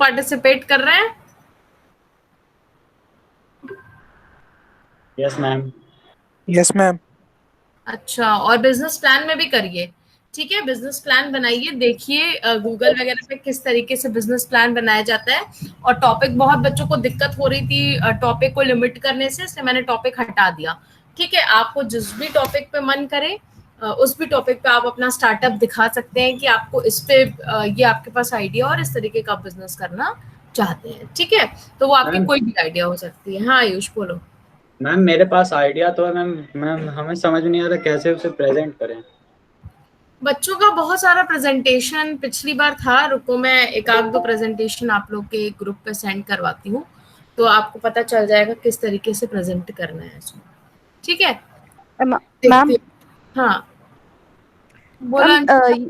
Participate कर रहे हैं? Yes ma'am. Yes ma'am. अच्छा, और बिजनेस प्लान में भी करिए। ठीक है, बिजनेस प्लान बनाइए, देखिए गूगल वगैरह पे किस तरीके से बिजनेस प्लान बनाया जाता है। और टॉपिक, बहुत बच्चों को दिक्कत हो रही थी टॉपिक को लिमिट करने से, इसलिए मैंने टॉपिक हटा दिया। ठीक है, आपको जिस भी टॉपिक पे मन करे उस भी टॉपिक पे आप अपना स्टार्टअप दिखा सकते हैं कि आपको इस पे ये आपके पास आइडिया और इस तरीके का बिजनेस करना चाहते हैं। ठीक है, तो वो आपकी मैम कोई भी आइडिया हो सकती है। हाँ आयुष बोलो। मैम मेरे पास आइडिया तो है मैम। मैम हमें समझ नहीं आ रहा कैसे उसे प्रेजेंट करें। बच्चों का बहुत सारा प्रेजेंटेशन पिछली बार था, रुको मैं एक आध दो प्रेजेंटेशन आप लोग के ग्रुप पे सेंड करवाती हूँ, तो आपको पता चल जाएगा किस तरीके से प्रेजेंट करना है इसमें। ठीक है, देखते मैम हैं। हाँ बोला। मैम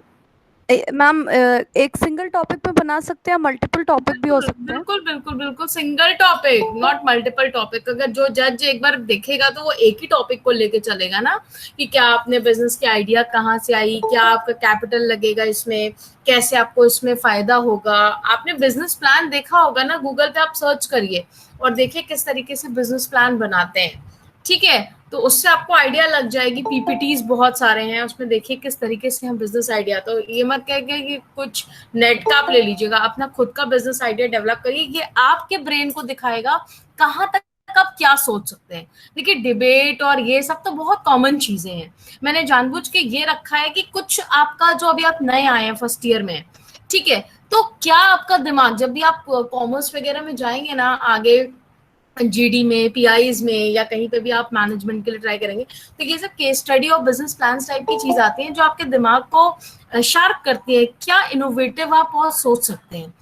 मैम एक सिंगल टॉपिक पे बना सकते हैं, मल्टीपल टॉपिक भी हो बिल्कुल सकते हैं। बिल्कुल बिल्कुल बिल्कुल, single topic not multiple topic. अगर जो जज एक बार देखेगा तो वो एक ही टॉपिक को लेके चलेगा ना, कि क्या आपने बिजनेस की आइडिया कहाँ से आई, क्या आपका कैपिटल लगेगा इसमें, कैसे आपको इसमें फायदा होगा। आपने बिजनेस प्लान देखा होगा ना, गूगल पे आप सर्च करिए और देखिए किस तरीके से बिजनेस प्लान बनाते हैं। ठीक है, तो उससे आपको आइडिया लग जाएगी। पीपीटीज बहुत सारे हैं, उसमें देखिए किस तरीके से हम बिजनेस आइडिया, तो ये मत कह के कि कुछ नेट का आप ले लीजिएगा, अपना खुद का बिजनेस आइडिया डेवलप करिए। ये आपके ब्रेन को दिखाएगा कहाँ तक आप क्या सोच सकते हैं। देखिए डिबेट और ये सब तो बहुत कॉमन चीजें हैं, मैंने जानबूझ के ये रखा है कि कुछ आपका, जो अभी आप नए आए हैं फर्स्ट ईयर में, ठीक है, तो क्या आपका दिमाग, जब भी आप कॉमर्स वगैरह में जाएंगे ना आगे, जीडी में, पीआईज में, या कहीं पे भी आप मैनेजमेंट के लिए ट्राई करेंगे, तो ये सब केस स्टडी और बिजनेस प्लान टाइप की चीज आती है जो आपके दिमाग को शार्प करती है। क्या इनोवेटिव आप और सोच सकते हैं,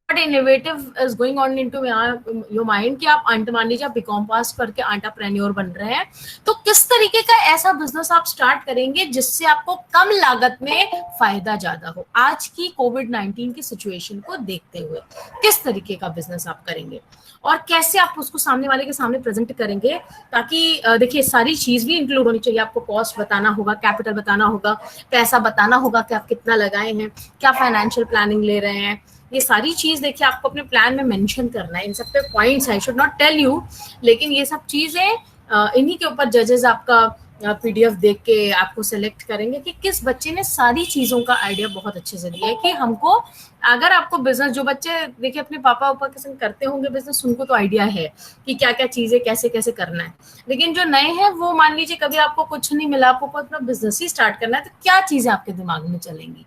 innovative is going on into your mind, कि आप मान लीजिए आप बीकॉम पास करके एंटरप्रेन्योर बन रहे हैं, तो किस तरीके का ऐसा बिजनेस आप स्टार्ट करेंगे जिससे आपको कम लागत में फायदा ज्यादा हो। आज की कोविड-19 की सिचुएशन को देखते हुए किस तरीके का बिजनेस आप करेंगे और कैसे आप उसको सामने वाले के सामने प्रेजेंट करेंगे, ताकि देखिए सारी चीज भी इंक्लूड होनी चाहिए। आपको कॉस्ट बताना होगा, कैपिटल बताना होगा, पैसा बताना होगा कि आप कितना लगाए हैं, क्या फाइनेंशियल प्लानिंग ले रहे हैं, ये सारी चीज देखिए आपको अपने प्लान में मेंशन करना है। इन सब पे points I should not tell you, लेकिन ये सब चीजें इन्हीं के ऊपर जजेस आपका पीडीएफ देख के आपको सेलेक्ट करेंगे कि किस बच्चे ने सारी चीजों का आइडिया बहुत अच्छे से दिया है। कि हमको, अगर आपको बिजनेस, जो बच्चे देखिए अपने पापा पापा के संग करते होंगे बिजनेस, उनको तो आइडिया है कि क्या क्या चीजें कैसे कैसे करना है, लेकिन जो नए हैं वो, मान लीजिए कभी आपको कुछ नहीं मिला, आपको अपना बिजनेस ही स्टार्ट करना है, तो क्या चीजें आपके दिमाग में चलेंगी,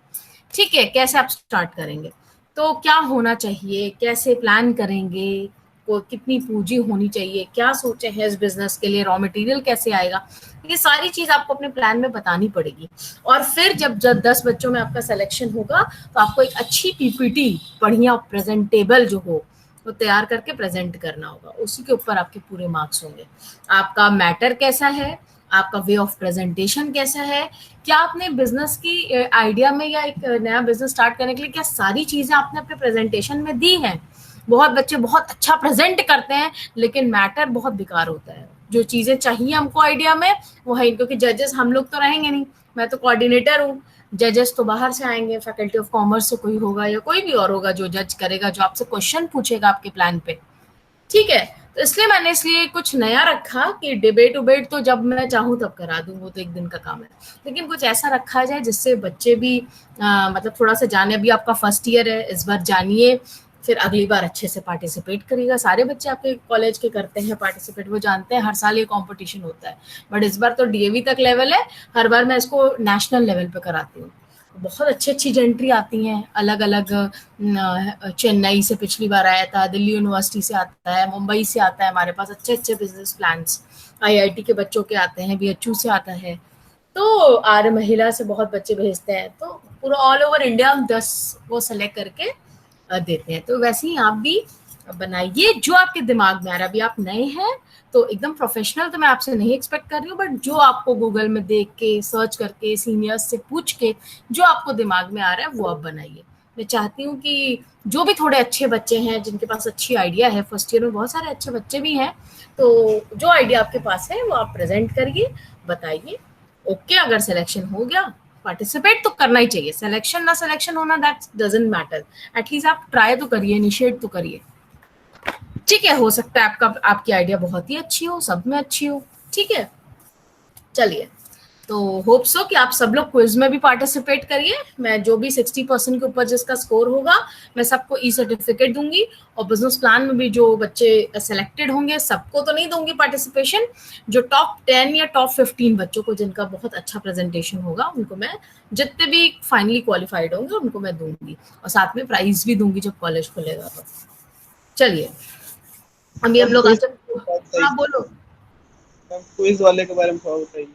ठीक है, कैसे आप स्टार्ट करेंगे, तो क्या होना चाहिए, कैसे प्लान करेंगे, को कितनी पूंजी होनी चाहिए, क्या सोचे हैं इस बिजनेस के लिए, रॉ मटेरियल कैसे आएगा, ये सारी चीज आपको अपने प्लान में बतानी पड़ेगी। और फिर जब जब 10 बच्चों में आपका सिलेक्शन होगा, तो आपको एक अच्छी पीपीटी, बढ़िया प्रेजेंटेबल जो हो, वो तैयार करके प्रेजेंट करना होगा। उसी के ऊपर आपके पूरे मार्क्स होंगे। आपका मैटर कैसा है, आपका वे ऑफ प्रेजेंटेशन कैसा है, क्या आपने बिजनेस की आइडिया में या एक नया बिजनेस स्टार्ट करने के लिए क्या सारी चीजें आपने अपने प्रेजेंटेशन में दी हैं। बहुत बच्चे बहुत अच्छा प्रेजेंट करते हैं लेकिन मैटर बहुत बेकार होता है। जो चीजें चाहिए हमको आइडिया में वो है, क्योंकि जजेस हम लोग तो रहेंगे नहीं, मैं तो कोऑर्डिनेटर हूँ, जजेस तो बाहर से आएंगे, फैकल्टी ऑफ कॉमर्स से कोई होगा या कोई भी और होगा जो जज करेगा, जो आपसे क्वेश्चन पूछेगा आपके प्लान पे। ठीक है, तो इसलिए मैंने इसलिए कुछ नया रखा कि डिबेट उबेट तो जब मैं चाहूँ तब करा दूं, वो तो एक दिन का काम है, लेकिन कुछ ऐसा रखा जाए जिससे बच्चे भी मतलब थोड़ा सा जाने। अभी आपका फर्स्ट ईयर है, इस बार जानिए, फिर अगली बार अच्छे से पार्टिसिपेट करिएगा। सारे बच्चे आपके कॉलेज के करते हैं पार्टिसिपेट, वो जानते हैं हर साल ये कंपटीशन होता है, बट इस बार तो डीएवी तक लेवल है, हर बार मैं इसको नेशनल लेवल पे कराती हूँ। बहुत अच्छी अच्छी एंट्री आती हैं, अलग अलग, चेन्नई से पिछली बार आया था, दिल्ली यूनिवर्सिटी से आता है, मुंबई से आता है, हमारे पास अच्छे अच्छे बिजनेस प्लान्स, आईआईटी के बच्चों के आते हैं, बीएचयू से आता है, तो आर्य महिला से बहुत बच्चे भेजते हैं, तो पूरा ऑल ओवर इंडिया हम 10 वो सेलेक्ट करके देते हैं। तो वैसे ही आप भी बनाइए जो आपके दिमाग में आ रहा है। अभी आप नए हैं तो एकदम प्रोफेशनल तो मैं आपसे नहीं एक्सपेक्ट कर रही हूँ, बट जो आपको गूगल में देख के, सर्च करके, सीनियर्स से पूछ के जो आपको दिमाग में आ रहा है वो आप बनाइए। मैं चाहती हूँ कि जो भी थोड़े अच्छे बच्चे हैं, जिनके पास अच्छी आइडिया है, फर्स्ट ईयर में बहुत सारे अच्छे बच्चे भी हैं, तो जो आइडिया आपके पास है वो आप प्रेजेंट करिए, बताइए। ओके, अगर सिलेक्शन हो गया पार्टिसिपेट तो करना ही चाहिए, सिलेक्शन ना सिलेक्शन होना दैट डजंट मैटर, एटलीस्ट आप ट्राई तो करिए, इनिशिएट तो करिए, ठीक है। हो सकता है आपकी आइडिया बहुत ही अच्छी हो, सब में अच्छी हो, ठीक है। चलिए, तो होप सो कि आप सब लोग क्विज में भी पार्टिसिपेट करिए। मैं जो भी 60% के ऊपर जिसका स्कोर होगा मैं सबको ई सर्टिफिकेट दूंगी, और बिजनेस प्लान में भी जो बच्चे सेलेक्टेड होंगे सबको तो नहीं दूंगी पार्टिसिपेशन, जो टॉप 10 या टॉप 15 बच्चों को जिनका बहुत अच्छा प्रेजेंटेशन होगा उनको मैं, जितने भी फाइनली क्वालिफाइड होंगे उनको मैं दूंगी, और साथ में प्राइज भी दूंगी जब कॉलेज खुलेगा तो। चलिए, अभी हम लोग हाँ बोलो। क्विज वाले के बारे में थोड़ा बताइए।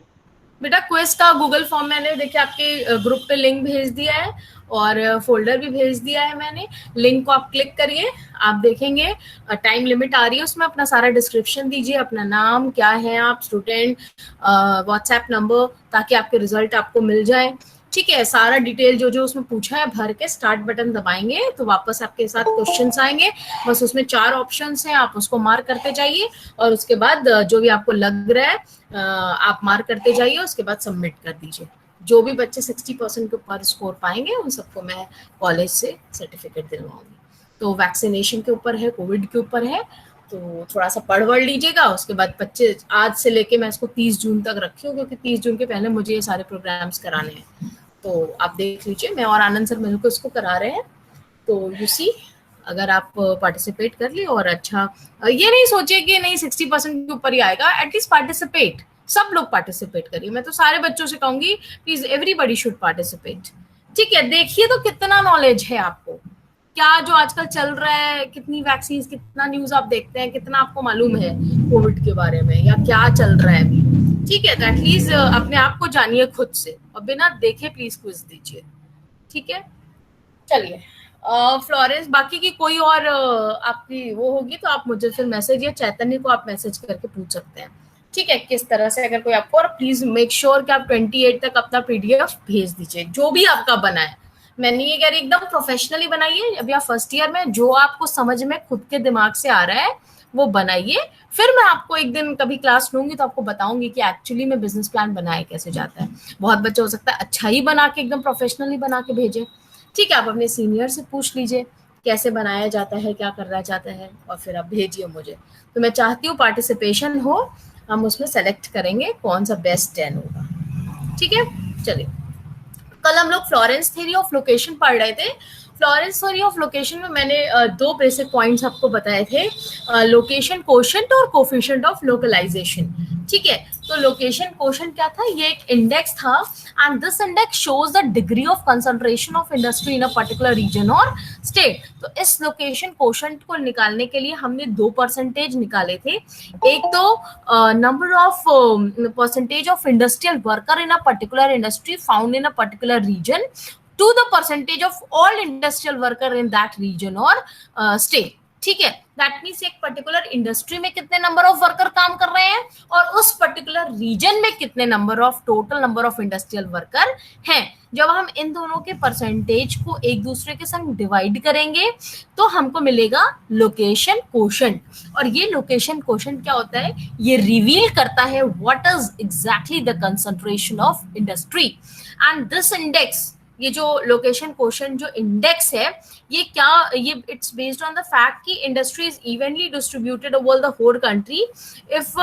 बेटा क्विज का गूगल फॉर्म मैंने देखिए आपके ग्रुप पे लिंक भेज दिया है, और फोल्डर भी भेज दिया है मैंने, लिंक को आप क्लिक करिए, आप देखेंगे टाइम लिमिट आ रही है उसमें, अपना सारा डिस्क्रिप्शन दीजिए, अपना नाम क्या है, आप स्टूडेंट, व्हाट्सएप नंबर, ताकि आपके रिजल्ट आपको मिल जाए, ठीक है। सारा डिटेल जो जो उसमें पूछा है भर के स्टार्ट बटन दबाएंगे तो वापस आपके साथ क्वेश्चंस आएंगे, बस उसमें 4 ऑप्शंस हैं, आप उसको मार्क करते जाइए, और उसके बाद जो भी आपको लग रहा है आप मार्क करते जाइए, उसके बाद सबमिट कर दीजिए। जो भी बच्चे 60% के ऊपर स्कोर पाएंगे उन सबको मैं कॉलेज से सर्टिफिकेट दिलवाऊंगी। तो वैक्सीनेशन के ऊपर है, कोविड के ऊपर है, तो थोड़ा सा पढ़ वढ़ लीजिएगा। उसके बाद 25 आज से लेके मैं इसको 30 जून तक रखी हूँ, क्योंकि 30 जून के पहले मुझे ये सारे प्रोग्राम्स कराने हैं, तो आप देख लीजिए, मैं और आनंद सर मिलकर इसको करा रहे हैं। तो यू सी, अगर आप पार्टिसिपेट कर लिए, और अच्छा ये नहीं सोचिए कि नहीं 60% के ऊपर ही आएगा, एटलीस्ट पार्टिसिपेट, सब लोग पार्टिसिपेट करिए। मैं तो सारे बच्चों से कहूंगी प्लीज एवरीबॉडी शुड पार्टिसिपेट, ठीक है। देखिए तो कितना नॉलेज है आपको, क्या जो आजकल चल रहा है, कितनी वैक्सीन, कितना न्यूज आप देखते हैं, कितना आपको मालूम है कोविड के बारे में, या क्या चल रहा है अभी, ठीक है। तो एटलीस्ट अपने आप को जानिए खुद से, और बिना देखे प्लीज क्विज दीजिए, ठीक है। चलिए, फ्लोरेंस, बाकी की कोई और आपकी वो होगी तो आप मुझे फिर मैसेज, या चैतन्य को आप मैसेज करके पूछ सकते हैं, ठीक है, किस तरह से अगर कोई आपको, और प्लीज मेक श्योर कि आप 28 तक अपना PDF भेज दीजिए, जो भी आपका बना है। मैं नहीं ये कह रही एकदम प्रोफेशनली बनाइए, अभी आप फर्स्ट ईयर में, जो आपको समझ में खुद के दिमाग से आ रहा है वो बनाइए, फिर मैं आपको एक दिन कभी क्लास लूंगी तो आपको बताऊंगी कि एक्चुअली में बिजनेस प्लान बनाया कैसे जाता है। बहुत बच्चे हो सकता है अच्छा ही बना के, एकदम प्रोफेशनली बना के भेजे, ठीक है। आप अपने सीनियर से पूछ लीजिए कैसे बनाया जाता है, क्या करना चाहता है, और फिर आप भेजिए मुझे। तो मैं चाहती हूँ पार्टिसिपेशन हो, हम उसमें सेलेक्ट करेंगे कौन सा बेस्ट 10 होगा, ठीक है। चलिए, कल हम लोग फ्लोरेंस थ्योरी ऑफ लोकेशन पढ़ रहे थे। फ्लोरेंस थ्योरी ऑफ लोकेशन में मैंने 2 बेसिक पॉइंट्स आपको बताए थे, लोकेशन कोशेंट और कोफिशिएंट ऑफ लोकलाइजेशन, ठीक है। तो लोकेशन कोशेंट क्या था, ये एक इंडेक्स था, and this index shows the degree of concentration of industry in a particular region और स्टेट। तो इस लोकेशन कोशेंट को निकालने के लिए हमने 2 परसेंटेज निकाले थे, एक तो number of percentage of industrial worker in a particular industry found in a particular region to the percentage of all industrial worker in that region or state, ठीक है। दैट मीन्स एक पर्टिकुलर इंडस्ट्री में कितने number of worker काम कर रहे हैं, और उस पर्टिकुलर रीजन में कितने number of, total number of industrial worker हैं। जब हम इन दोनों के परसेंटेज को एक दूसरे के संग डिवाइड करेंगे तो हमको मिलेगा लोकेशन कोशेंट। और ये लोकेशन कोशेंट क्या होता है, ये रिवील करता है what is exactly the concentration of industry. And this index, ये जो लोकेशन कोशेंट जो इंडेक्स है, ये क्या, ये it's based on the fact कि industry is evenly distributed over the whole country if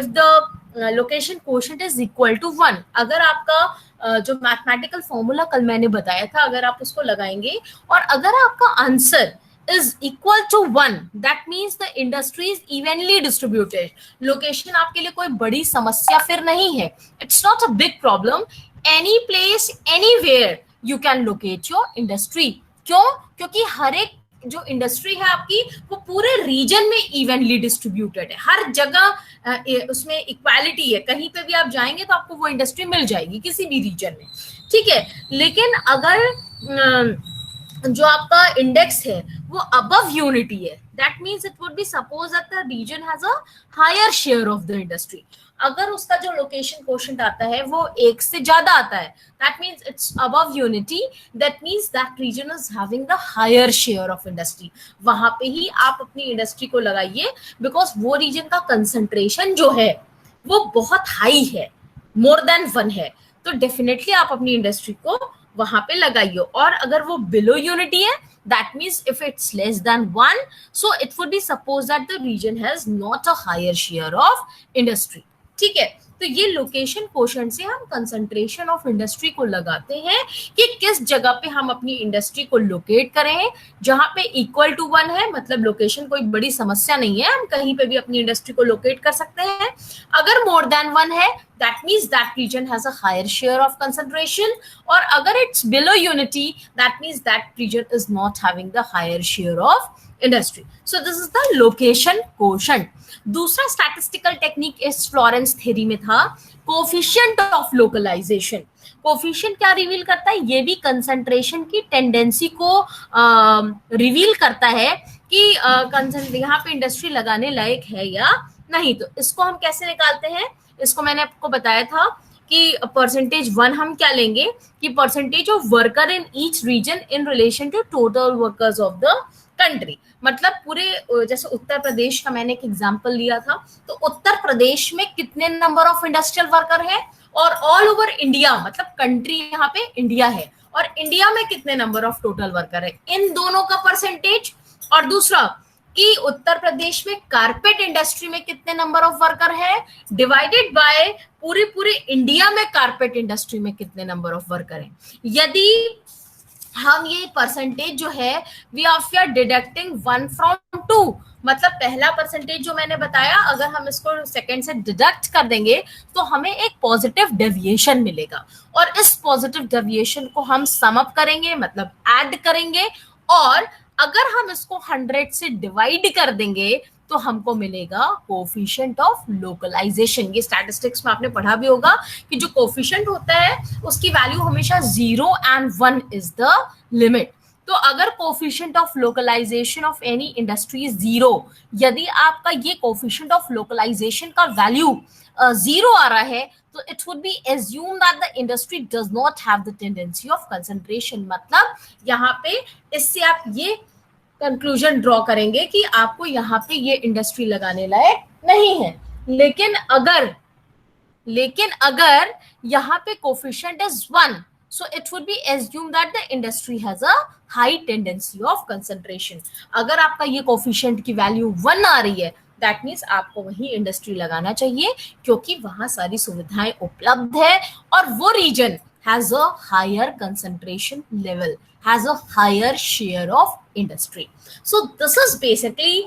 the location quotient is equal to 1। अगर आपका जो मैथमेटिकल फॉर्मूला कल मैंने बताया था, अगर आप उसको लगाएंगे और अगर आपका answer is equal to 1, that means the industry is evenly distributed. Location आपके लिए कोई बड़ी समस्या फिर नहीं है, it's not a big problem. Any place, anywhere you can locate your industry. क्यों? क्योंकि हर एक जो इंडस्ट्री है आपकी वो पूरे रीजन में इवनली डिस्ट्रीब्यूटेड है, हर जगह उसमें इक्वालिटी है, कहीं पे भी आप जाएंगे तो आपको वो इंडस्ट्री मिल जाएगी किसी भी रीजन में, ठीक है। लेकिन अगर जो आपका इंडेक्स है वो अबव यूनिटी है, that means it would be suppose that the region has a higher share of the industry. अगर उसका जो लोकेशन कोशेंट आता है वो 1 से ज्यादा आता है, that means it's above unity, that means that region is having the higher share of industry. वहां पे ही आप अपनी इंडस्ट्री को लगाइए, बिकॉज वो रीजन का कंसंट्रेशन जो है वो बहुत हाई है, मोर देन 1 है। तो डेफिनेटली आप अपनी इंडस्ट्री को वहां पे लगाइए। और अगर वो बिलो यूनिटी है, that means if it's less than 1, so it would be supposed that the region has not a higher share of industry। ठीक है, तो ये लोकेशन कोशेंट से हम कंसंट्रेशन ऑफ इंडस्ट्री को लगाते हैं कि किस जगह पे हम अपनी इंडस्ट्री को लोकेट करें। जहां पे इक्वल टू 1 है, मतलब लोकेशन कोई बड़ी समस्या नहीं है, हम कहीं पे भी अपनी इंडस्ट्री को लोकेट कर सकते हैं। अगर मोर देन 1 है, that means that region has a higher share of concentration, और अगर it's below unity, that means that region is not having the higher share of industry। So this is the location quotient। दूसरा statistical technique इस Florence theory में था coefficient of localisation. Coefficient क्या reveal करता है? ये भी कंसंट्रेशन की टेंडेंसी को रिवील करता है कि यहाँ पे इंडस्ट्री लगाने लायक है या नहीं। तो इसको हम कैसे निकालते हैं? इसको मैंने आपको बताया था कि %1 हम क्या लेंगे कि percentage of worker in each region in relation to total workers of the country. मतलब पूरे, जैसे उत्तर प्रदेश का मैंने एक एग्जांपल लिया था, तो उत्तर प्रदेश में कितने नंबर ऑफ इंडस्ट्रियल वर्कर है, और ऑल ओवर इंडिया, मतलब कंट्री यहाँ पे इंडिया है, और इंडिया में कितने नंबर ऑफ टोटल वर्कर है, इन दोनों का परसेंटेज। और दूसरा कि उत्तर प्रदेश में कारपेट इंडस्ट्री में कितने नंबर ऑफ वर्कर है, डिवाइडेड बाय पूरे इंडिया में कारपेट इंडस्ट्री में कितने नंबर ऑफ वर्कर है। यदि हम ये परसेंटेज जो है वी आर डिडक्टिंग 1 from 2, मतलब पहला परसेंटेज जो मैंने बताया, अगर हम इसको सेकंड से डिडक्ट कर देंगे तो हमें एक पॉजिटिव डेविएशन मिलेगा, और इस पॉजिटिव डेविएशन को हम सम अप करेंगे, मतलब ऐड करेंगे, और अगर हम इसको 100 से डिवाइड कर देंगे तो हमको मिलेगा कोफिशिएंट ऑफ लोकलाइजेशन। ये स्टैटिस्टिक्स में आपने पढ़ा भी होगा कि जो कोफिशिएंट होता है उसकी वैल्यू हमेशा 0 and 1 इज द लिमिट। तो अगर coefficient of localisation of any industry is 0, यदि आपका ये कोफिशिएंट ऑफ लोकलाइजेशन का वैल्यू 0 आ रहा है, तो it would be assume that the industry does not have the tendency of concentration. मतलब यहाँ पे इससे आप ये कंक्लूजन ड्रॉ करेंगे कि आपको यहाँ पे ये इंडस्ट्री लगाने लायक नहीं है। लेकिन अगर यहाँ पे coefficient is 1, so it would be assumed that the industry has a high tendency of concentration। अगर आपका ये कोफिशिएंट की वैल्यू 1 आ रही है, दैट मीन्स आपको वही इंडस्ट्री लगाना चाहिए, क्योंकि वहां सारी सुविधाएं उपलब्ध है, और वो reason has a higher concentration level, has a higher share of industry। So this is basically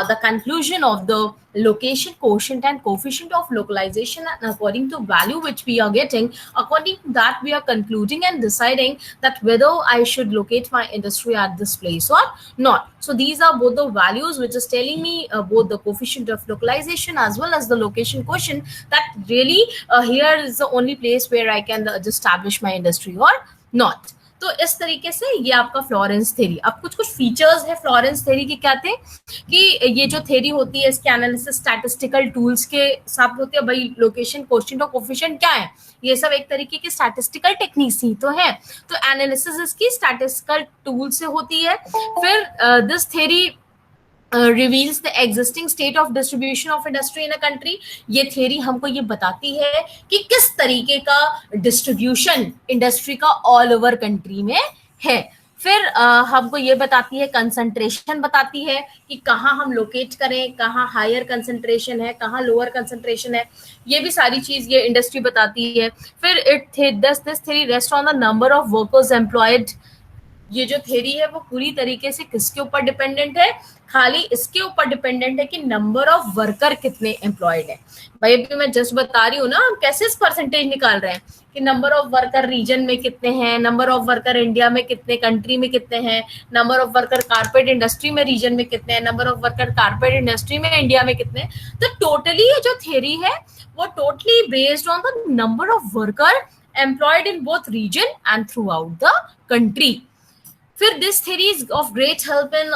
the conclusion of the location quotient and coefficient of localization, and according to value which we are getting, according to that we are concluding and deciding that whether I should locate my industry at this place or not। So these are both the values which is telling me both the coefficient of localization as well as the location quotient, that really here is the only place where I can establish my industry or not। तो इस तरीके से ये आपका Florence theory. अब कुछ features है Florence theory के क्या थे कि ये जो थ्योरी होती है इसके एनालिसिस स्टैटिस्टिकल टूल्स के साथ होती है। भाई लोकेशन कोफिशिएंट और कोफिशिएंट क्या है, ये सब एक तरीके की स्टैटिस्टिकल टेक्निक्स ही तो है। तो एनालिसिस इसकी स्टैटिस्टिकल टूल से होती है। फिर this theory reveals the existing state of distribution of industry in a country। ये थ्योरी हमको ये बताती है कि किस तरीके का डिस्ट्रीब्यूशन इंडस्ट्री का ऑल ओवर कंट्री में है। फिर हमको ये बताती है, कंसंट्रेशन बताती है कि कहाँ हम लोकेट करें, कहाँ हायर कंसंट्रेशन है, कहाँ लोअर कंसंट्रेशन है, ये भी सारी चीज ये इंडस्ट्री बताती है। फिर this theory rest on the number of workers employed. ये जो थ्योरी है वो पूरी तरीके से किसके ऊपर डिपेंडेंट है, खाली इसके ऊपर डिपेंडेंट है कि नंबर ऑफ वर्कर कितने एम्प्लॉयड है। भाई अभी मैं जस्ट बता रही हूँ ना हम कैसे इस परसेंटेज निकाल रहे हैं कि नंबर ऑफ वर्कर रीजन में कितने हैं, नंबर ऑफ वर्कर इंडिया में कितने, कंट्री में कितने हैं, number of worker carpet industry में रीजन में कितने हैं, number of worker carpet industry में इंडिया में कितने। तो टोटली ये जो थ्योरी है वो totally based on the number of worker employed in both region and throughout the country. फिर this theory is of great help in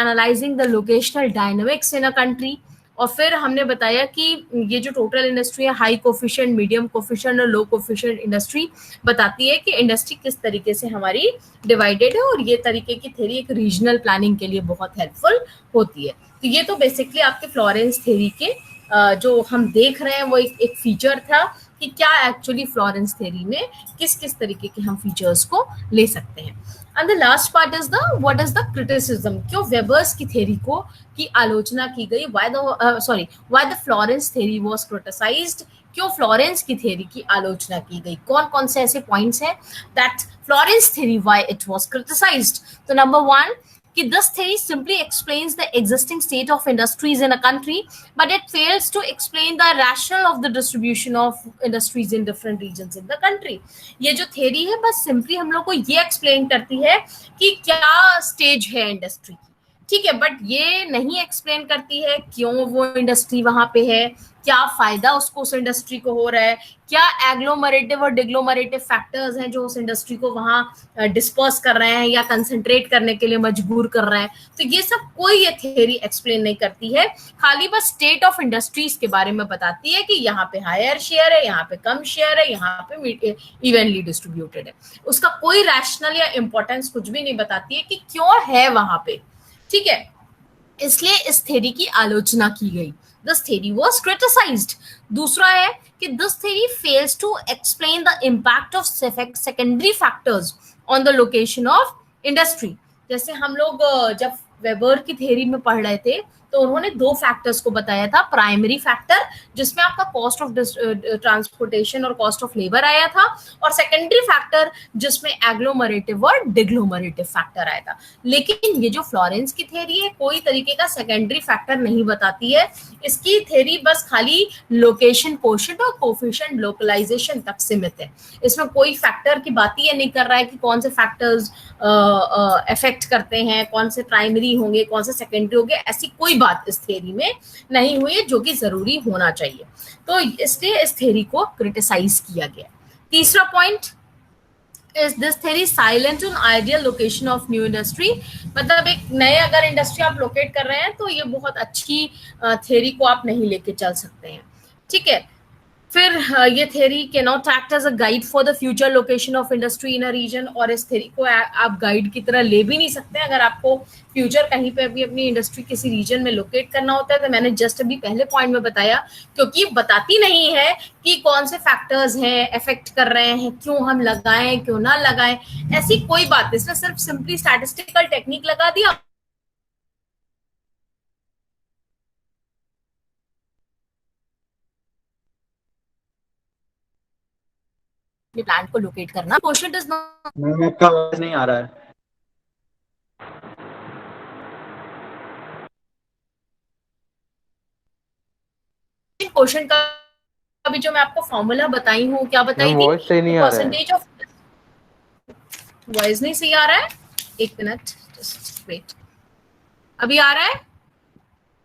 analysing the locational dynamics in a country. और फिर हमने बताया कि ये जो टोटल इंडस्ट्री है high coefficient, medium coefficient और लो कोफिशिएंट इंडस्ट्री बताती है कि इंडस्ट्री किस तरीके से हमारी डिवाइडेड है, और ये तरीके की थ्योरी एक रीजनल प्लानिंग के लिए बहुत हेल्पफुल होती है। तो ये तो बेसिकली आपके फ्लोरेंस थ्योरी के जो हम देख रहे हैं वो एक फीचर था कि क्या एक्चुअली फ्लोरेंस थ्योरी में किस किस तरीके के हम फीचर्स को ले सकते हैं। And the last part is the what is the criticism, क्यों वेबर्स की थ्योरी को की आलोचना की गई, why the Florence theory was criticised, क्यों फ्लोरेंस की थ्योरी की आलोचना की गई, कौन कौन से ऐसे पॉइंट्स हैं that Florence theory why it was criticised. तो नंबर 1 कि this theory simply explains the existing state of industries in a country, but it fails to explain the rationale of the distribution of industries in different regions in the country। ये जो theory है बस simply हम लोग को ये explain करती है कि क्या stage है इंडस्ट्री की, ठीक है, बट ये नहीं एक्सप्लेन करती है क्यों वो इंडस्ट्री वहां पे है, क्या फायदा उसको उस इंडस्ट्री को हो रहा है, क्या एग्लोमरेटिव और डिग्लोमरेटिव फैक्टर्स हैं जो उस इंडस्ट्री को वहां डिस्पर्स कर रहे हैं या कंसंट्रेट करने के लिए मजबूर कर रहे हैं। तो ये सब कोई ये थ्योरी एक्सप्लेन नहीं करती है, खाली बस स्टेट ऑफ इंडस्ट्रीज के बारे में बताती है कि यहाँ पे हायर शेयर है, यहाँ पे कम शेयर है, यहाँ पे इवनली डिस्ट्रीब्यूटेड है। उसका कोई रैशनल या इंपॉर्टेंस कुछ भी नहीं बताती है कि क्यों है वहां पे, ठीक है, इसलिए इस थ्योरी की आलोचना की गई। This theory was criticized। दूसरा है कि this theory fails to explain the impact of secondary factors on the location of industry। जैसे हम लोग जब वेबर की थ्योरी में पढ़ रहे थे तो उन्होंने 2 फैक्टर्स को बताया था, प्राइमरी फैक्टर जिसमें आपका कॉस्ट ऑफ ट्रांसपोर्टेशन और कॉस्ट ऑफ लेबर आया था, और सेकेंडरी फैक्टर जिसमें एग्लोमरेटिव और डिग्लोमरेटिव फैक्टर आया था। लेकिन ये जो फ्लोरेंस की थ्योरी है कोई तरीके का सेकेंडरी फैक्टर नहीं बताती है, इसकी थ्योरी बस खाली लोकेशन कोशेंट और कोफिशिएंट लोकलाइजेशन तक सीमित है। इसमें कोई फैक्टर की बात ही नहीं कर रहा है कि कौन से फैक्टर्स इफेक्ट करते हैं, कौन से प्राइमरी होंगे, कौन से सेकेंडरी होंगे, ऐसी कोई बात इस थ्योरी में नहीं हुई है जो कि जरूरी होना चाहिए। तो इसलिए इस थ्योरी को क्रिटिसाइज किया गया। तीसरा point is this theory silent on ideal location of new industry। मतलब एक नए अगर इंडस्ट्री आप लोकेट कर रहे हैं तो ये बहुत अच्छी थ्योरी को आप नहीं लेके चल सकते हैं, ठीक है। फिर ये theory can not act as a guide for the future location of industry in a region, और इस थ्योरी को आप गाइड की तरह ले भी नहीं सकते। अगर आपको फ्यूचर कहीं पे भी अपनी इंडस्ट्री किसी रीजन में लोकेट करना होता है तो मैंने जस्ट अभी पहले पॉइंट में बताया, क्योंकि बताती नहीं है कि कौन से फैक्टर्स हैं इफेक्ट कर रहे हैं, क्यों हम लगाएं क्यों ना लगाएं, ऐसी कोई बात नहीं। इसमें सिर्फ सिंपली स्टैटिस्टिकल टेक्निक लगा दिया प्लांट को लोकेट करना। क्वेश्चन इज नॉट, मैम आपका आवाज नहीं आ रहा है। क्वेश्चन का अभी जो मैं आपको फॉर्मूला बताई हूँ, क्या बताई थी, परसेंटेज ऑफ वॉइस नहीं सही आ रहा है, एक मिनट जस्ट वेट, अभी आ रहा है,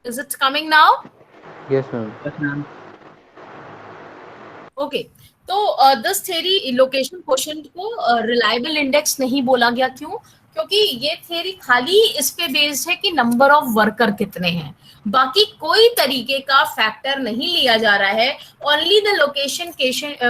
is it coming now? Yes ma'am. Okay, तो दिस थ्योरी लोकेशन कोशेंट को रिलायबल इंडेक्स नहीं बोला गया, क्यों? क्योंकि ये थ्योरी खाली इस पे बेस्ड है कि नंबर ऑफ वर्कर कितने हैं, बाकी कोई तरीके का फैक्टर नहीं लिया जा रहा है। Only the location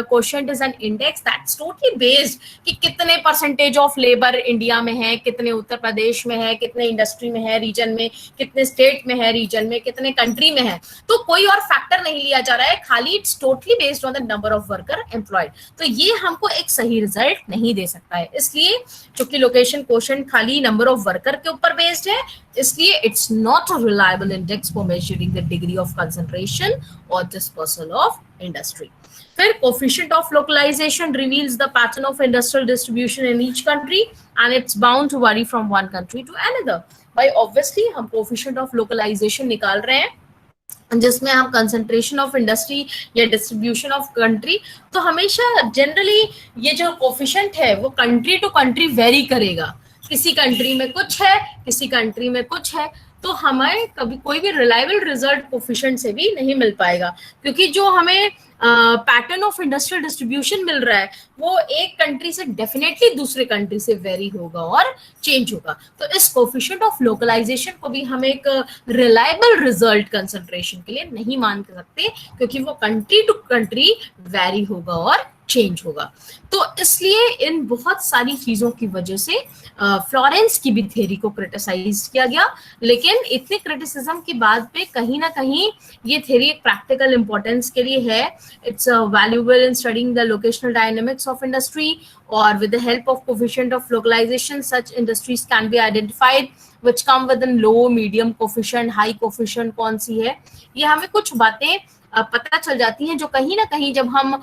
quotient is an index that's totally based कि कितने परसेंटेज ऑफ लेबर इंडिया में है, कितने उत्तर प्रदेश में है, कितने इंडस्ट्री में है रीजन में, कितने स्टेट में है रीजन में, कितने कंट्री में है। तो कोई और फैक्टर नहीं लिया जा रहा है, खाली it's totally based on the number of worker employed. तो ये हमको एक सही रिजल्ट नहीं दे सकता है, इसलिए क्योंकि लोकेशन कोशेंट खाली नंबर ऑफ वर्कर के ऊपर बेस्ड है, इसलिए it's not a reliable index for measuring the degree of concentration और डिस्पर्सल ऑफ इंडस्ट्री। फिर coefficient of localisation reveals the pattern of industrial distribution in each country and it's bound to vary from one country to another. भाई obviously हम coefficient of localisation निकाल रहे हैं जिसमें हम concentration of industry या distribution of country, तो हमेशा जनरली ये जो कोफिशिएंट है वो कंट्री टू कंट्री वेरी करेगा, किसी कंट्री में कुछ है, किसी कंट्री में कुछ है। तो हमें कभी कोई भी रिलायबल रिजल्ट कोफिशिएंट से भी नहीं मिल पाएगा, क्योंकि जो हमें पैटर्न ऑफ इंडस्ट्रियल डिस्ट्रीब्यूशन मिल रहा है वो एक कंट्री से डेफिनेटली दूसरे कंट्री से वेरी होगा और चेंज होगा। तो इस कोफिशिएंट ऑफ लोकलाइजेशन को भी हम एक रिलायबल रिजल्ट कंसंट्रेशन के लिए नहीं मान सकते, क्योंकि वो कंट्री टू कंट्री वेरी होगा और चेंज होगा। तो इसलिए इन बहुत सारी चीजों की वजह से फ्लोरेंस की भी थ्योरी को क्रिटिसाइज किया गया, लेकिन इतने क्रिटिसिज्म के बाद पे कहीं ना कहीं ये थ्योरी एक प्रैक्टिकल इंपॉर्टेंस के लिए है। It's valuable in studying the locational dynamics of industry, और with the help of coefficient of localisation such industries can be identified which come with a low, medium coefficient, high coefficient कौन सी है। ये हमें कुछ बातें पता चल जाती हैं जो कहीं ना कहीं जब हम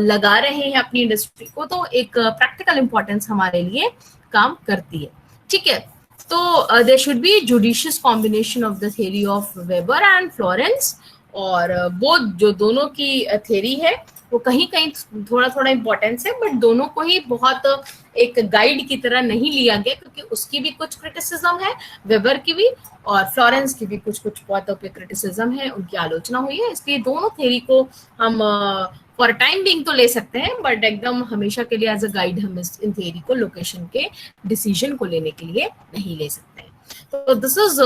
लगा रहे हैं अपनी इंडस्ट्री को तो एक प्रैक्टिकल इंपॉर्टेंस हमारे लिए काम करती है। ठीक है, तो there should be judicious combination of the theory of Weber and Florence, और वो जो दोनों की थ्योरी है वो कहीं कहीं थोड़ा थोड़ा इंपॉर्टेंस है, बट दोनों को ही बहुत एक गाइड की तरह नहीं लिया गया, क्योंकि उसकी भी कुछ क्रिटिसिज्म है, वेबर की भी, और फ्लोरेंस की भी कुछ कुछ बातों पे क्रिटिसिज्म है, उनकी आलोचना हुई है। इसलिए दोनों थ्योरी को हम फॉर टाइम बिंग तो ले सकते हैं, बट एकदम हमेशा के लिए एज अ गाइड हम इन थ्योरी को लोकेशन के डिसीजन को लेने के लिए नहीं ले सकते हैं। तो this is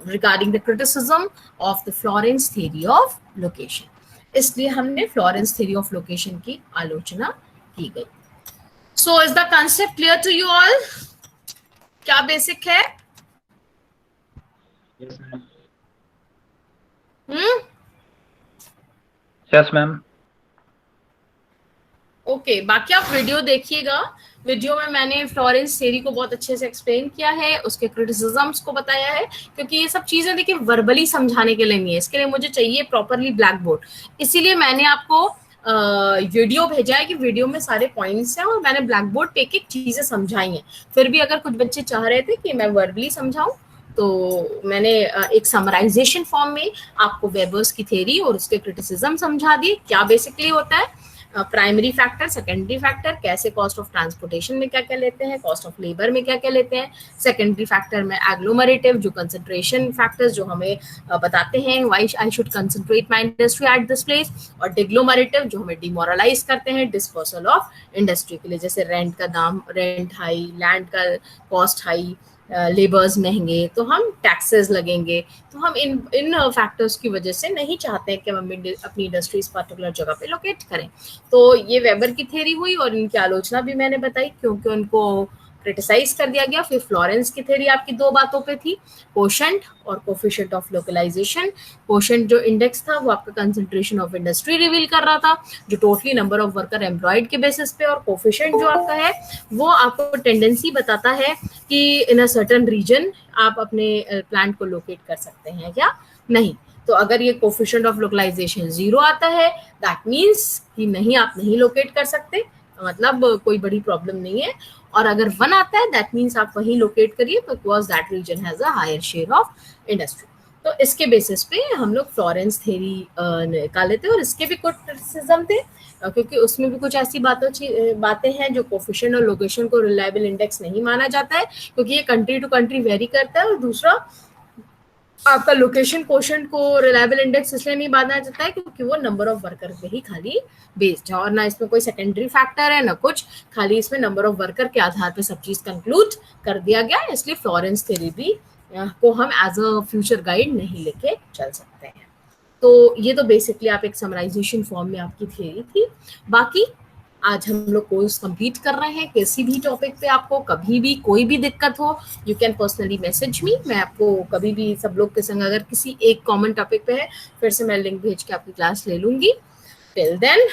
regarding the criticism of the Florence theory of location. इसलिए हमने फ्लोरेंस थ्योरी ऑफ लोकेशन की आलोचना की गई। So is the concept clear to you all? क्या बेसिक है? Yes ma'am. Yes, ma'am. Okay, बाकी आप वीडियो देखिएगा। वीडियो में मैंने फ्लोरेंस थ्योरी को बहुत अच्छे से एक्सप्लेन किया है, उसके क्रिटिसिज्म्स को बताया है, क्योंकि ये सब चीजें देखिए वर्बली समझाने के लिए नहीं है, इसके लिए मुझे चाहिए प्रॉपरली ब्लैक बोर्ड। इसीलिए मैंने आपको वीडियो भेजा है कि वीडियो में सारे पॉइंट्स हैं और मैंने ब्लैक बोर्ड पे एक चीजें समझाई हैं। फिर भी अगर कुछ बच्चे चाह रहे थे कि मैं वर्बली समझाऊं तो मैंने एक समराइजेशन फॉर्म में आपको वेबर्स की थ्योरी और उसके क्रिटिसिज्म समझा दी। क्या बेसिकली होता है प्राइमरी फैक्टर, सेकेंडरी फैक्टर, कैसे कॉस्ट ऑफ ट्रांसपोर्टेशन में क्या क्या लेते हैं, कॉस्ट ऑफ लेबर में क्या क्या लेते हैं, सेकेंडरी फैक्टर में एग्लोमरेटिव जो कंसंट्रेशन फैक्टर्स जो हमें बताते हैं why I should concentrate my industry at this place, और डिग्लोमरेटिव जो हमें डिमोरलाइज करते हैं डिस्पर्सल ऑफ इंडस्ट्री के लिए, जैसे रेंट का दाम, रेंट हाई, लैंड का कॉस्ट हाई, लेबर्स महंगे तो हम टैक्सेस लगेंगे। तो हम इन फैक्टर्स की वजह से नहीं चाहते हैं कि हम अपनी इंडस्ट्री इस पर्टिकुलर जगह पे लोकेट करें। तो ये वेबर की थ्योरी हुई और इनकी आलोचना भी मैंने बताई क्योंकि उनको क्रिटिसाइज कर दिया गया। फिर फ्लोरेंस की थ्योरी आपकी दो बातों पे थी, कोशेंट और कोफिशिएंट ऑफ लोकलाइजेशन। कोशेंट जो इंडेक्स था वो आपका कंसंट्रेशन ऑफ इंडस्ट्री रिवील कर रहा था जो totally number of worker employed के बेसिस पे, और कोफिशिएंट जो आपका है वो आपको टेंडेंसी बताता है कि इन अ सर्टेन रीजन आप अपने प्लांट को लोकेट कर सकते हैं या नहीं। तो अगर ये कोफिशिएंट ऑफ लोकलाइजेशन 0 आता है दैट मीन्स कि नहीं, आप नहीं लोकेट कर सकते, मतलब कोई बड़ी प्रॉब्लम नहीं है। और अगर 1 आता है दैट मीन्स आप वहीं लोकेट करिए because that region has a higher share of industry. तो इसके बेसिस पे हम लोग फ्लोरेंस थ्योरी निकाल लेते हैं और इसके भी कुछ क्रिटिसिज्म थे क्योंकि उसमें भी कुछ ऐसी बातें हैं जो कोफिशिएंट और लोकेशन को रिलायबल इंडेक्स नहीं माना जाता है क्योंकि ये कंट्री टू कंट्री वेरी करता है, और दूसरा आपका लोकेशन कोशेंट को रिलायबल इंडेक्स इसलिए नहीं माना जाता है क्योंकि वो नंबर ऑफ वर्कर पे ही खाली बेस्ड है और ना इसमें कोई सेकेंडरी फैक्टर है ना कुछ, खाली इसमें नंबर ऑफ वर्कर के आधार पे सब चीज कंक्लूड कर दिया गया। इसलिए फ्लोरेंस थ्योरी भी को हम एज अ फ्यूचर गाइड नहीं लेके चल सकते हैं। तो ये तो बेसिकली आप एक समराइजेशन फॉर्म में आपकी थ्योरी थी। बाकी आज हम लोग कोर्स कंप्लीट कर रहे हैं। किसी भी टॉपिक पे आपको कभी भी कोई भी दिक्कत हो you can personally message me, मैं आपको कभी भी सब लोग के संग अगर किसी एक कॉमन टॉपिक पे है फिर से मैं लिंक भेज के आपकी क्लास ले लूंगी। Till then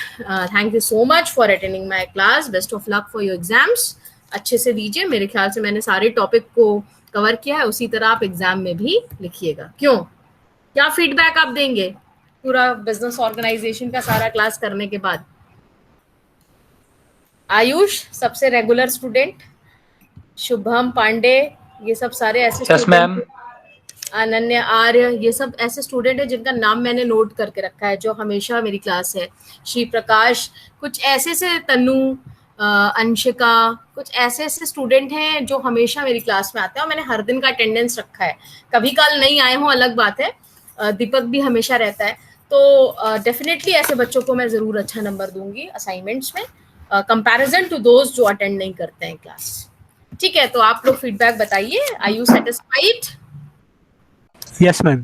thank you so much for attending my class, best of luck for your exams. अच्छे से दीजिए, मेरे ख्याल से मैंने सारे टॉपिक को कवर किया है, उसी तरह आप एग्जाम में भी लिखिएगा। क्यों, क्या फीडबैक आप देंगे पूरा बिजनेस ऑर्गेनाइजेशन का सारा क्लास करने के बाद? आयुष सबसे रेगुलर स्टूडेंट, शुभम पांडे ये सब सारे ऐसे यस मैम, अनन्या आर्य ये सब ऐसे स्टूडेंट है जिनका नाम मैंने नोट करके रखा है जो हमेशा मेरी क्लास है। श्री प्रकाश, कुछ ऐसे से तनु, अंशिका, कुछ ऐसे स्टूडेंट हैं जो हमेशा मेरी क्लास में आते हैं और मैंने हर दिन का अटेंडेंस रखा है। कभी काल नहीं आए हों अलग बात है, दीपक भी हमेशा रहता है। तो डेफिनेटली ऐसे बच्चों को मैं जरूर अच्छा नंबर दूंगी असाइनमेंट्स में कंपैरिजन टू दोज जो अटेंड नहीं करते हैं क्लास। ठीक है, तो आप लोग फीडबैक बताइए। Are you satisfied? Yes ma'am.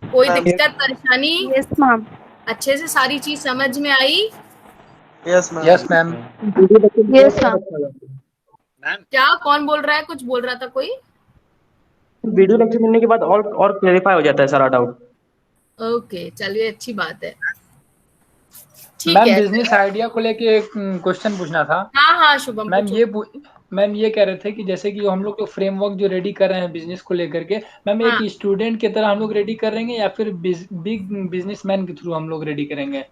कोई दिक्कत परेशानी? Yes ma'am. अच्छे से सारी चीज समझ में आई? Yes ma'am. Yes ma'am. Yes ma'am. Ma'am क्या कौन बोल रहा है? कुछ बोल रहा था कोई? वीडियो लेक्चर मिलने के बाद और क्लेरिफाई हो जाता है सारा डाउट। ओके, चलिए अच्छी बात है। ठीक मैम है। बिजनेस आइडिया को लेके एक क्वेश्चन पूछना था। हाँ हाँ शुभम, मैम पूछो। मैम ये कह रहे थे कि जैसे कि हम लोग जो फ्रेमवर्क जो रेडी कर रहे हैं बिजनेस को लेकर के, मैम एक हाँ, स्टूडेंट की तरह हम लोग रेडी करेंगे या फिर बिग बिजनेसमैन के थ्रू हम लोग रेडी करेंगे?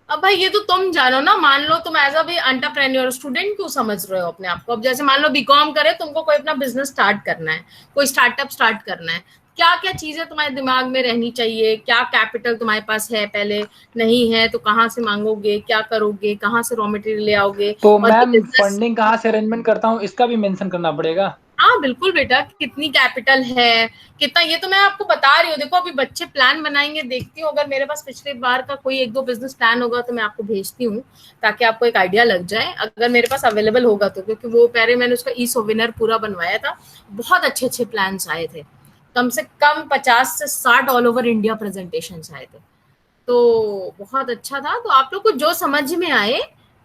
अब भाई ये तो तुम जानो ना। मान लो तुम एज अ भी एंटरप्रेन्योर स्टूडेंट क्यों समझ रहे हो अपने आप को? अब जैसे मान लो बीकॉम करे, तुमको कोई अपना बिजनेस स्टार्ट करना है, कोई स्टार्टअप स्टार्ट करना है, क्या क्या चीजें तुम्हारे दिमाग में रहनी चाहिए? क्या कैपिटल तुम्हारे पास है? पहले नहीं है तो कहाँ से मांगोगे? क्या करोगे? कहाँ से रॉ मटेरियल ले आओगे? तो और ये मैम बिजनेस, फंडिंग कहाँ से अरेंजमेंट करता हूँ इसका भी मेंशन करना पड़ेगा? हाँ बिल्कुल बेटा, कितनी कैपिटल है, कितना, ये तो मैं आपको बता रही हूँ। देखो अभी बच्चे प्लान बनाएंगे, देखती हूँ अगर मेरे पास पिछले बार का कोई एक दो बिजनेस प्लान होगा तो मैं आपको भेजती हूँ, ताकि आपको एक आइडिया लग जाए, अगर मेरे पास अवेलेबल होगा तो। क्योंकि वो पहले मैंने उसका ई सोविनर पूरा बनवाया था, बहुत अच्छे अच्छे प्लान आए थे, कम से कम 50 से 60 ऑल ओवर इंडिया प्रेजेंटेशन आए थे, तो बहुत अच्छा था। तो आप लोग को जो समझ में आए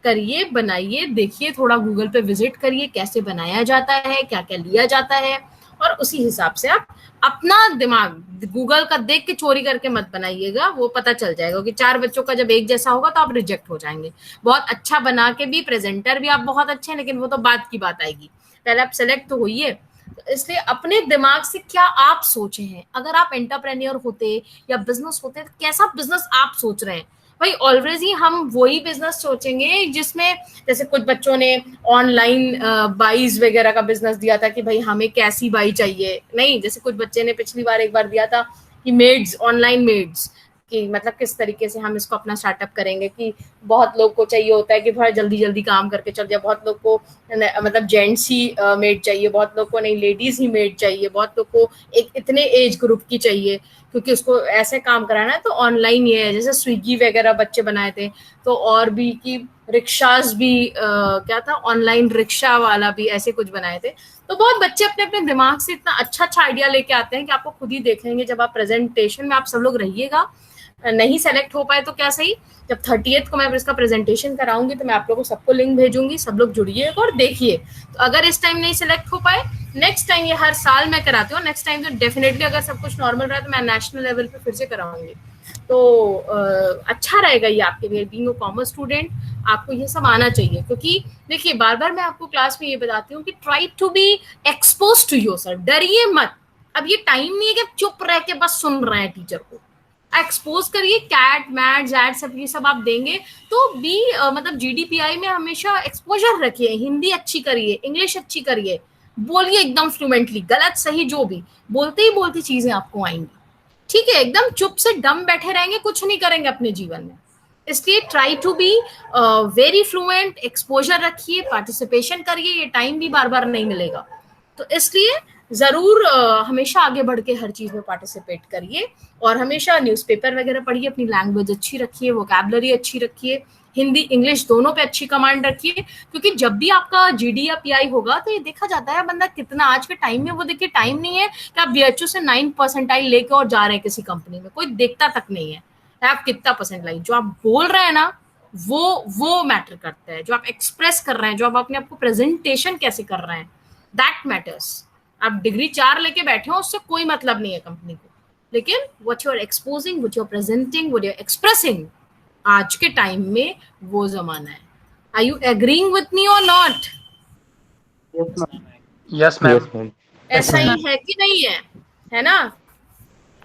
करिए, बनाइए, देखिए, थोड़ा गूगल पे विजिट करिए कैसे बनाया जाता है, क्या क्या लिया जाता है, और उसी हिसाब से आप अपना दिमाग गूगल का देख के चोरी करके मत बनाइएगा, वो पता चल जाएगा कि 4 बच्चों का जब एक जैसा होगा तो आप रिजेक्ट हो जाएंगे। बहुत अच्छा बना के भी, प्रेजेंटर भी आप बहुत अच्छे हैं, लेकिन वो तो बात की बात आएगी, पहले आप सेलेक्ट तो होइए। तो इसलिए अपने दिमाग से क्या आप सोचे हैं, अगर आप एंटरप्रेन्योर होते या बिजनेस होते तो कैसा बिजनेस आप सोच रहे हैं? भाई ऑलवेज ही हम वही बिजनेस सोचेंगे जिसमें, जैसे कुछ बच्चों ने ऑनलाइन बाईज वगैरह का बिजनेस दिया था कि भाई हमें कैसी बाई चाहिए, नहीं, जैसे कुछ बच्चे ने पिछली बार एक बार दिया था कि मेड्स, ऑनलाइन मेड्स, कि मतलब किस तरीके से हम इसको अपना स्टार्टअप करेंगे, कि बहुत लोग को चाहिए होता है कि थोड़ा जल्दी जल्दी काम करके चल जाए, बहुत लोग को मतलब जेंट्स ही मेड चाहिए, बहुत लोग को नहीं लेडीज ही मेड चाहिए, बहुत लोग को एक इतने एज ग्रुप की चाहिए, क्योंकि उसको ऐसे काम कराना है तो ऑनलाइन ये है। जैसे स्विगी वगैरह बच्चे बनाए थे, तो और भी कि रिक्शाज भी क्या था, ऑनलाइन रिक्शा वाला भी, ऐसे कुछ बनाए थे। तो बहुत बच्चे अपने अपने दिमाग से इतना अच्छा अच्छा आइडिया लेके आते हैं कि आपको खुद ही देखेंगे जब आप प्रेजेंटेशन में आप सब लोग रहिएगा। नहीं सेलेक्ट हो पाए तो क्या सही, जब 30th को मैं इसका प्रेजेंटेशन कराऊंगी तो मैं आप लोगों को सबको लिंक भेजूंगी, सब लोग जुड़िएगा और देखिए। तो अगर इस टाइम नहीं सिलेक्ट हो पाए, नेक्स्ट टाइम, ये हर साल मैं कराती हूँ, नेक्स्ट टाइम तो डेफिनेटली अगर सब कुछ नॉर्मल रहा तो मैं नेशनल लेवल पे फिर से कराऊंगी। तो अच्छा रहेगा ये आपके लिए, बीइंग अ कॉमर्स स्टूडेंट आपको ये सब आना चाहिए। क्योंकि देखिए बार बार मैं आपको क्लास में ये बताती हूँ कि try to be expose to yourself, डरिए मत। अब ये टाइम नहीं है कि आप चुप रह के बस सुन रहे हैं टीचर को, एक्सपोज करिए, कैट मैट्स एड सब ये सब आप देंगे तो भी मतलब जीडीपीआई में हमेशा एक्सपोजर रखिए, हिंदी अच्छी करिए, इंग्लिश अच्छी करिए, बोलिए एकदम फ्लुएंटली, गलत सही जो भी, बोलते ही बोलती चीजें आपको आएंगी, ठीक है? एकदम चुप से डम बैठे रहेंगे, कुछ नहीं करेंगे अपने जीवन में। इसलिए try to be very fluent, exposure रखिए, पार्टिसिपेशन करिए, ये टाइम भी बार बार नहीं मिलेगा, तो इसलिए जरूर हमेशा आगे बढ़ के हर चीज में पार्टिसिपेट करिए, और हमेशा न्यूज़पेपर वगैरह पढ़िए, अपनी लैंग्वेज अच्छी रखिए, वोकैबुलरी अच्छी रखिए, हिंदी इंग्लिश दोनों पे अच्छी कमांड रखिए। क्योंकि जब भी आपका जीडी या पीआई होगा तो ये देखा जाता है बंदा कितना, आज के टाइम में वो देखिए टाइम नहीं है कि आप बीएचयू से 9 परसेंटाइल लेके और जा रहे हैं किसी कंपनी में, कोई देखता तक नहीं है आप कितना परसेंट लाई, जो आप बोल रहे हैं ना वो मैटर करता है, जो आप एक्सप्रेस कर रहे हैं, जो आप अपने आपको प्रेजेंटेशन कैसे कर रहे हैं, दैट मैटर्स। आप डिग्री 4 लेके बैठे हो उससे कोई मतलब नहीं है कंपनी को, लेकिन what you are exposing, what you are presenting, what you are expressing, आज के टाइम में वो जमाना है। Are you agreeing with me और नॉट? Yes ma'am. ऐसा ही है कि नहीं है ना?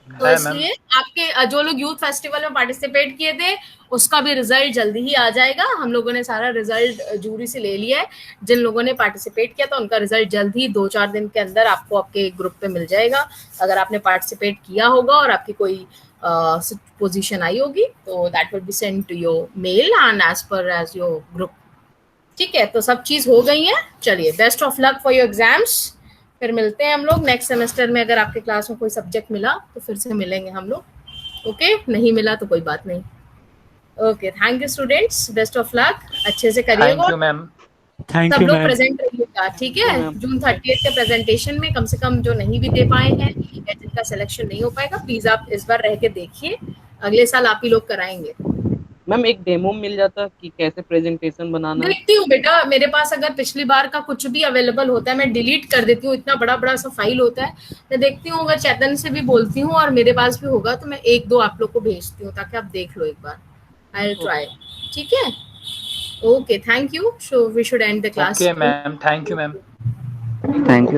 तो इसलिए आपके जो लोग यूथ फेस्टिवल में पार्टिसिपेट किए थे उसका भी रिजल्ट जल्दी ही आ जाएगा। हम लोगों ने सारा रिजल्ट जूरी से ले लिया है, जिन लोगों ने पार्टिसिपेट किया था उनका रिजल्ट जल्द ही 2-4 दिन के अंदर आपको आपके ग्रुप पे मिल जाएगा। अगर आपने पार्टिसिपेट किया होगा और आपकी कोई पोजीशन आई होगी तो that will be send to your mail and as per as your group. ठीक है, तो सब चीज हो गई है। चलिए, best of luck for your exams. फिर मिलते हैं हम लोग नेक्स्ट सेमेस्टर में। अगर आपके क्लास में कोई सब्जेक्ट मिला तो फिर से मिलेंगे हम लोग। ओके, नहीं मिला तो कोई बात नहीं। Okay, thank you students, best of luck, अच्छे से करिएगा। Thank you ma'am. थैंक सब यू लोग मैम। प्रेजेंट रहिएगा, ठीक है? जून 30 के प्रेजेंटेशन में कम से कम जो नहीं भी दे पाए हैं या जिनका सिलेक्शन नहीं हो पाएगा, प्लीज आप इस बार रह के देखिए, अगले साल आप ही लोग कराएंगे। मैम एक डेमो मिल जाता कि कैसे प्रेजेंटेशन बनाना है। देखती हूँ बेटा, मेरे पास अगर पिछली बार का कुछ भी अवेलेबल होता है मैं डिलीट कर देती हूँ, इतना बड़ा बड़ा सा फाइल होता है। मैं देखती हूँ, अगर चेतन से भी बोलती हूँ और मेरे पास भी होगा तो मैं एक दो आप लोग को भेजती हूँ ताकि आप देख लो एक बार। I will try. ठीक है, okay, thank you. So we should end the class. Okay ma'am, thank you ma'am. Thank you.